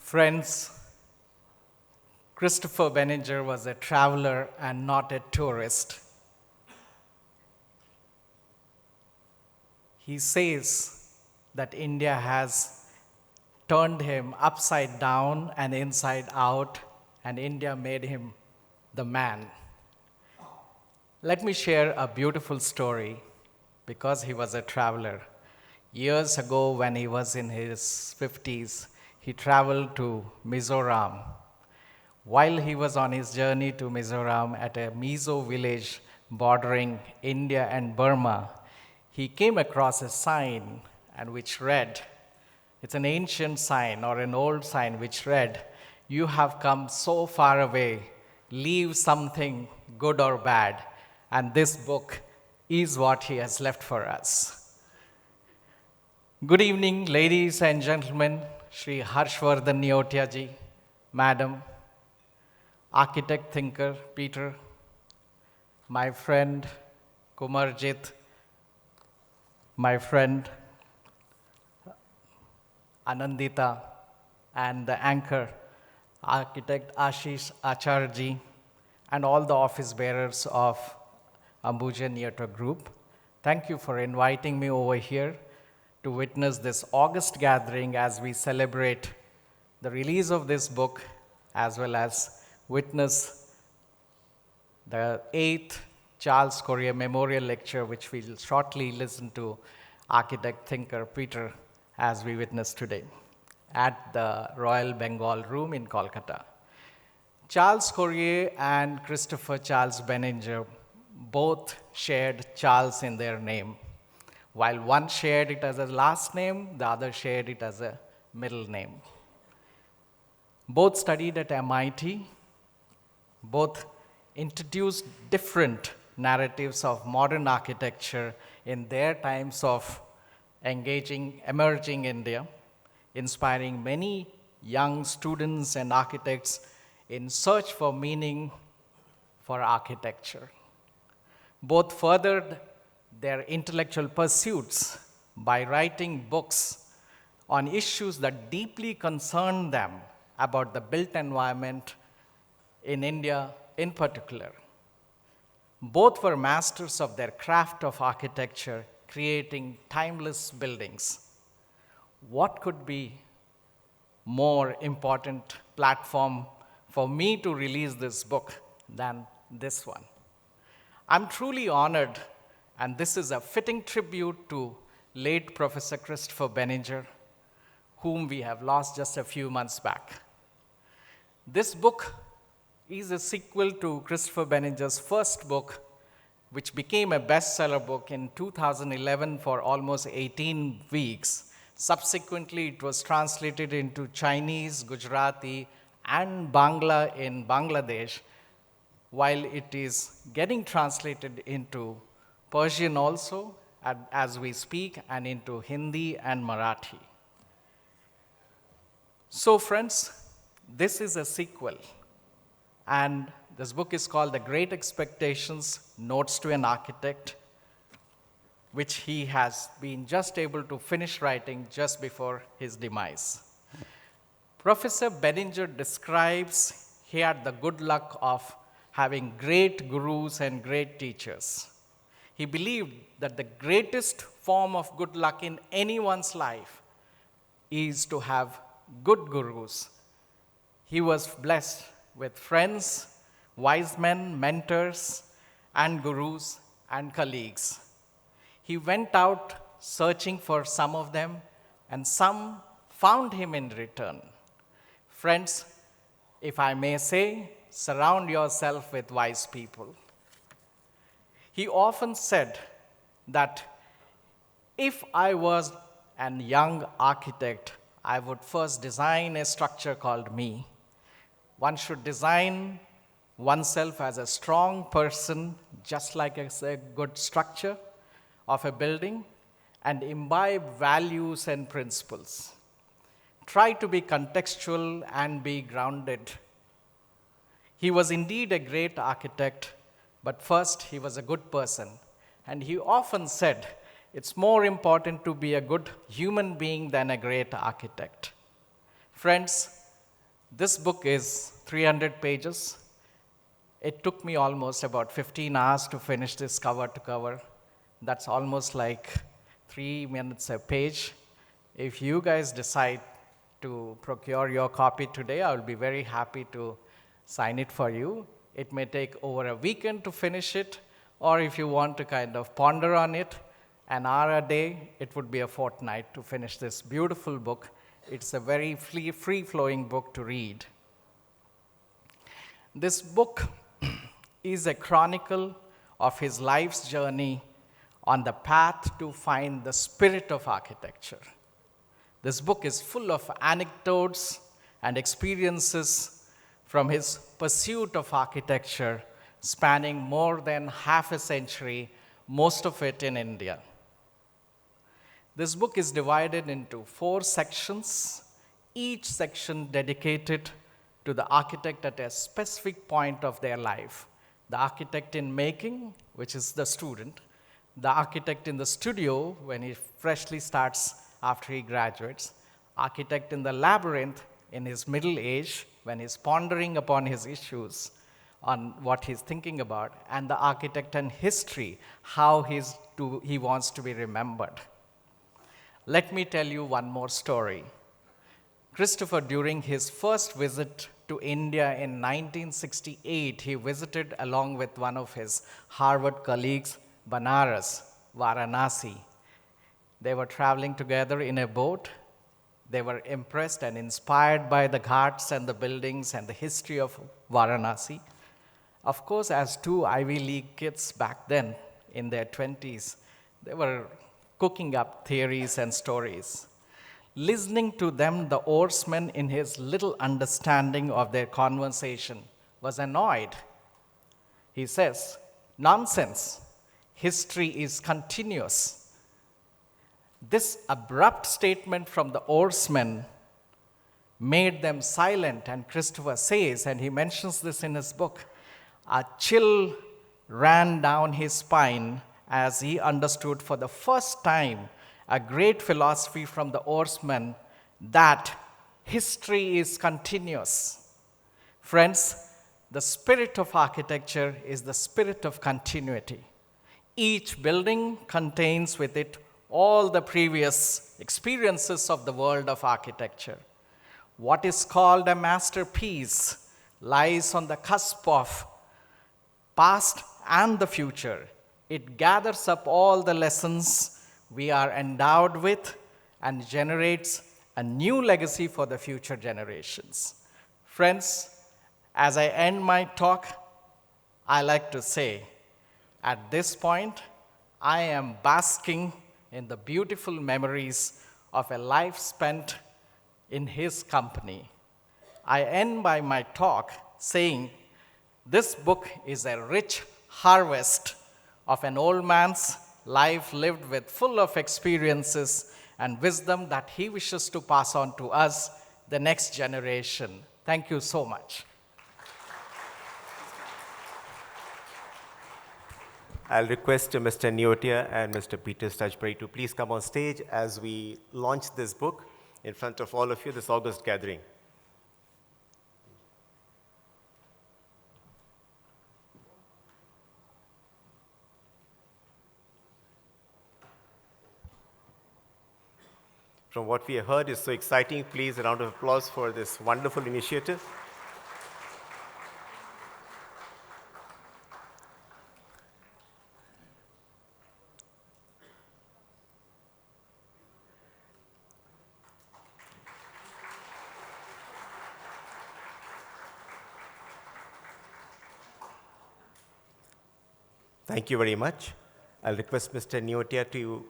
Friends, Christopher Benninger was a traveler and not a tourist. He says that India has turned him upside down and inside out, and India made him the man. Let me share a beautiful story because he was a traveler. Years ago, when he was in his 50s, he traveled to Mizoram. While he was on his journey to Mizoram at a Mizo village bordering India and Burma, he came across a sign and which read, it's an ancient sign or an old sign which read, "You have come so far away, leave something good or bad." And this book is what he has left for us. Good evening, ladies and gentlemen, Shri Harshvardhan Neotia ji, Madam, architect thinker Peter, my friend Kumarjit, my friend Anandita, and the anchor, architect Ashish Acharji, and all the office bearers of Ambuja Neotia group. Thank you for inviting me over here to witness this August gathering as we celebrate the release of this book as well as witness the 8th Charles Correa Memorial Lecture, which we'll shortly listen to architect thinker Peter as we witness today at the Royal Bengal Room in Kolkata. Charles Correa and Christopher Charles Benninger both shared Charles in their name. While one shared it as a last name, the other shared it as a middle name. Both studied at MIT, both introduced different narratives of modern architecture in their times of emerging India, inspiring many young students and architects in search for meaning for architecture. Both furthered their intellectual pursuits by writing books on issues that deeply concern them about the built environment in India in particular. Both were masters of their craft of architecture, creating timeless buildings. What could be more important platform for me to release this book than this one? I'm truly honored, and this is a fitting tribute to late Professor Christopher Benninger, whom we have lost just a few months back. This book is a sequel to Christopher Benninger's first book, which became a bestseller book in 2011 for almost 18 weeks. Subsequently, it was translated into Chinese, Gujarati, and Bangla in Bangladesh, while it is getting translated into Persian also as we speak, and into Hindi and Marathi. So friends, this is a sequel, and this book is called The Great Expectations, Notes to an Architect, which he has been just able to finish writing just before his demise. Professor Benninger describes he had the good luck of having great gurus and great teachers. He believed that the greatest form of good luck in anyone's life is to have good gurus. He was blessed with friends, wise men, mentors, and gurus and colleagues. He went out searching for some of them, and some found him in return. Friends, if I may say, surround yourself with wise people. He often said that if I was a young architect, I would first design a structure called me. One should design oneself as a strong person, just like a good structure of a building, and imbibe values and principles. Try to be contextual and be grounded. He was indeed a great architect, but first he was a good person. And he often said, it's more important to be a good human being than a great architect. Friends, This book is 300 pages. It took me almost about 15 hours to finish this cover to cover. That's almost like 3 minutes a page. If you guys decide to procure your copy today, I will be very happy to sign it for you. It may take over a weekend to finish it, or if you want to kind of ponder on it, an hour a day, it would be a fortnight to finish this beautiful book. It's a very free-flowing book to read. This book is a chronicle of his life's journey on the path to find the spirit of architecture. This book is full of anecdotes and experiences from his pursuit of architecture, spanning more than half a century, most of it in India. This book is divided into 4 sections, each section dedicated to the architect at a specific point of their life. The architect in making, which is the student, the architect in the studio when he freshly starts after he graduates, architect in the labyrinth in his middle age when he's pondering upon his issues on what he's thinking about, and the architect in history, how he wants to be remembered. Let me tell you one more story. Christopher, during his first visit to India in 1968, he visited along with one of his Harvard colleagues, Banaras, Varanasi. They were traveling together in a boat. They were impressed and inspired by the ghats and the buildings and the history of Varanasi. Of course, as 2 Ivy League kids back then, in their 20s, they were cooking up theories and stories. Listening to them, the oarsman, in his little understanding of their conversation, was annoyed. He says, "Nonsense. History is continuous." This abrupt statement from the oarsman made them silent, and Christopher says, and he mentions this in his book, a chill ran down his spine as he understood for the first time a great philosophy from the oarsman that history is continuous. Friends, the spirit of architecture is the spirit of continuity. Each building contains with it all the previous experiences of the world of architecture. What is called a masterpiece lies on the cusp of past and the future. It gathers up all the lessons we are endowed with and generates a new legacy for the future generations. Friends, as I end my talk, I like to say, at this point, I am basking in the beautiful memories of a life spent in his company. I end by my talk saying, this book is a rich harvest of an old man's life lived with full of experiences and wisdom that he wishes to pass on to us, the next generation. Thank you so much. I'll request Mr. Neotia and Mr. Peter Stajbury to please come on stage as we launch this book in front of all of you this August gathering. From what we have heard is so exciting. Please, a round of applause for this wonderful initiative. Thank you very much. I'll request Mr. Neotia to